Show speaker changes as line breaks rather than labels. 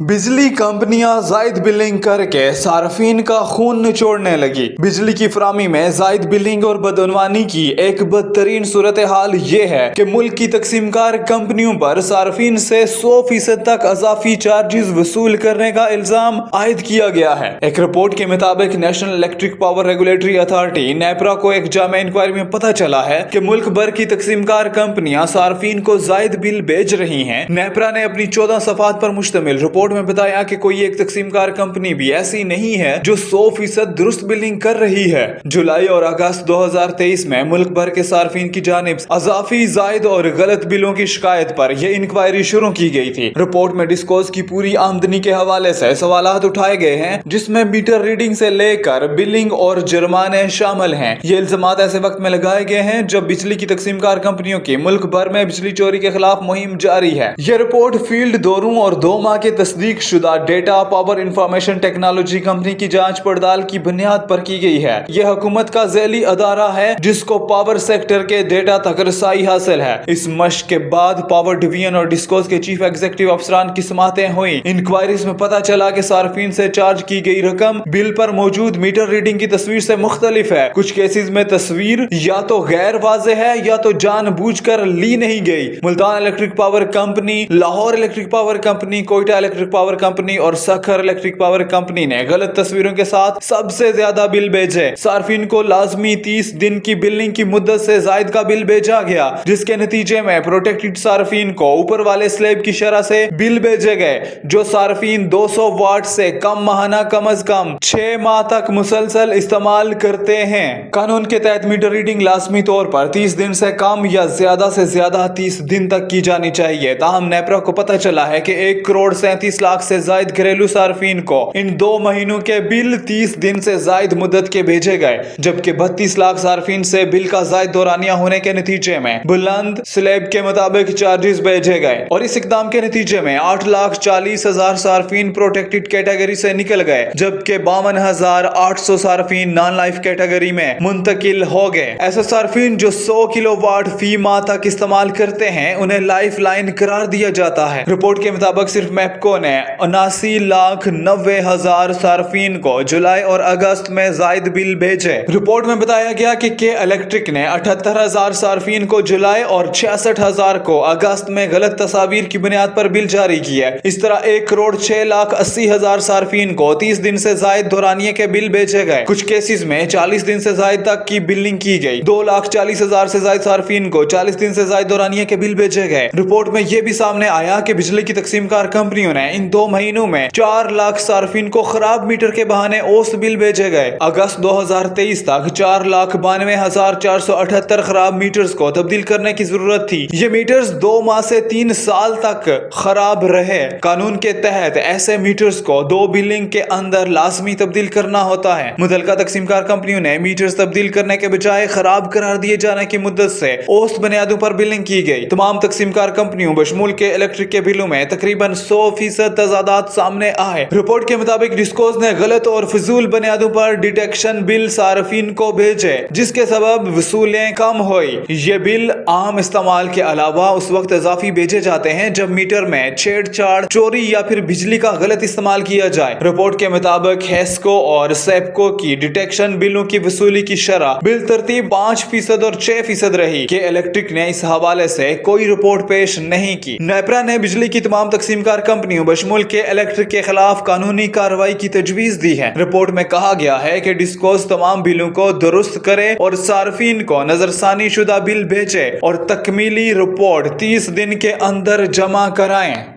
बिजली कंपनियां जायद बिलिंग करके सार्फिन का खून निचोड़ने लगी। बिजली की फराहमी में जायद बिलिंग और बदअनवानी की एक बदतरीन सूरत हाल ये है कि मुल्क की तकसीमकार कंपनियों पर सार्फिन से 100% तक अजाफी चार्जेस वसूल करने का इल्जाम आयद किया गया है। एक रिपोर्ट के मुताबिक national electric power regulatory authority NEPRA को एक जामे इंक्वायरी में पता चला है कि मुल्क भर की तकसीमकार कंपनियां सार्फिन को जायद बिल भेज रही हैं। नेपरा ने अपनी 14 सफात पर मुश्तमिल रिपोर्ट में बताया कि कोई एक तकसीमकार कंपनी भी ऐसी नहीं है जो 100% दुरुस्त बिलिंग कर रही है। जुलाई और अगस्त 2023 में मुल्क भर के सार्फिन की जानिब अजाफी, जायद और गलत बिलों की शिकायत पर यह इंक्वायरी शुरू की गई थी। रिपोर्ट में डिस्कोस की पूरी आमदनी के हवाले से सवालात उठाए गए हैं, जिसमें मीटर रीडिंग से लेकर बिलिंग और जुर्माने शामिल हैं। ये इल्जामात ऐसे वक्त में लगाए गए हैं जब बिजली की तकसीमकार कंपनियों की मुल्क भर में बिजली चोरी के खिलाफ मुहिम जारी है। यह रिपोर्ट फील्ड दौरों और 2 माह के तस्दीक शुदा data power information technology company की जांच पड़ताल की बुनियाद पर की गई है। यह हुकूमत का ज़ैली अदारा है जिसको पावर सेक्टर के डेटा तक रसाई हासिल है। इस मश्क के बाद पावर डिवीजन और डिस्कोस के चीफ एग्जीक्यूटिव अफसरान की समातें हुई। इंक्वायरीज में पता चला कि सार्फिन से चार्ज की गई रकम बिल पर मौजूद मीटर रीडिंग की तस्वीर से मुख्तलिफ है। कुछ केसेस में तस्वीर या तो गैर वाज़ेह है या तो जानबूझकर ली नहीं गई। Multan electric power company, Lahore electric power company, Quetta electric power company और सखर इलेक्ट्रिक पावर कंपनी ने गलत तस्वीरों के साथ सबसे ज्यादा बिल भेजे। सार्फिन को लाजमी 30 दिन की बिलिंग की मुद्दत से जायद का बिल भेजा गया, जिसके नतीजे में प्रोटेक्टेड सार्फिन को ऊपर वाले स्लैब की शरह से बिल भेजे गए। जो सार्फिन 200 वाट से कम माहाना कम अज कम 6 माह तक मुसलसल इस्तेमाल करते हैं। कानून के तहत मीटर रीडिंग लाजमी तौर पर 30 दिन से कम या ज्यादा से ज्यादा 30 दिन तक की जानी चाहिए। ताहम नेपरा को पता चला है कि 1 करोड़ 37 लाख से जायद घरेलू सार्फिन को इन 2 महीनों के बिल 30 दिन से जायद मुद्दत के भेजे गए, जबकि 32 लाख सार्फिन से बिल का जायद दौरानिया होने के नतीजे में बुलंद स्लैब के मुताबिक चार्जेस भेजे गए। और इस इकदाम के नतीजे में 8,40,000 सार्फिन प्रोटेक्टेड कैटेगरी से निकल गए, जबकि 52,800 सार्फिन नॉन लाइफ कैटेगरी में मुंतकिल हो गए। ऐसे सार्फिन जो 100 किलोवाट फी माह तक इस्तेमाल करते हैं उन्हें लाइफ लाइन करार दिया जाता है। रिपोर्ट के मुताबिक सिर्फ मैपको ने 79,90,000 सार्फिन को जुलाई और अगस्त में जायद बिल भेजे। रिपोर्ट में बताया गया कि इलेक्ट्रिक ने 78,000 सार्फिन को जुलाई और 66,000 को अगस्त में गलत तस्वीर की बुनियाद पर बिल जारी किया। इस तरह 1,06,80,000 सार्फिन को 30 दिन से जायद दौरानिये के बिल भेजे गए। कुछ केसेस में 40 दिन से जायद तक की बिलिंग की गई। 2,40,000 से जायद सार्फिन को 40 दिन से जायद दौरानिये के बिल भेजे गए। रिपोर्ट में यह भी सामने आया कि बिजली की तकसीमकार कंपनियों ने इन 2 महीनों में 4 लाख सार्फिन को खराब मीटर के बहाने औसत बिल भेजे गए। अगस्त 2023 तक 4,92,478 खराब मीटर्स को तब्दील करने की जरूरत थी। ये मीटर्स 2 माह से 3 साल तक खराब रहे। कानून के तहत ऐसे मीटर्स को 2 बिलिंग के अंदर लाजमी तब्दील करना होता है। मुतल्लिका तकसीमकार कंपनियों ने मीटर्स तब्दील करने के बजाय खराब करार दिए जाने की मुद्दत से औसत बुनियादों पर बिलिंग की गई। तमाम तकसीमकार कंपनियों बशमूल के इलेक्ट्रिक के बिलों में तकरीबन 100% तजादात सामने आए। रिपोर्ट के मुताबिक डिस्कोस ने गलत और फजूल बुनियादों पर डिटेक्शन बिल सार्फिन को भेजे, जिसके सबब वसूलें कम हुई। ये बिल आम इस्तेमाल के अलावा उस वक्त इजाफी भेजे जाते हैं जब मीटर में छेड़छाड़, चोरी या फिर बिजली का गलत इस्तेमाल किया जाए। रिपोर्ट के मुताबिक हेस्को और सेप्को की डिटेक्शन बिलों की वसूली की शरह बिल तरतीब 5% और 6% रही कि इलेक्ट्रिक ने इस हवाले से कोई रिपोर्ट पेश नहीं की। नेपरा ने बिजली की तमाम तकसीमकार कंपनियों बशमूल के इलेक्ट्रिक के खिलाफ कानूनी कार्रवाई की तजवीज दी है। रिपोर्ट में कहा गया है कि डिस्कोस तमाम बिलों को दुरुस्त करे और सार्फिन को नजरसानी शुदा बिल भेजे और तकमीली रिपोर्ट 30 दिन के अंदर जमा कराएं।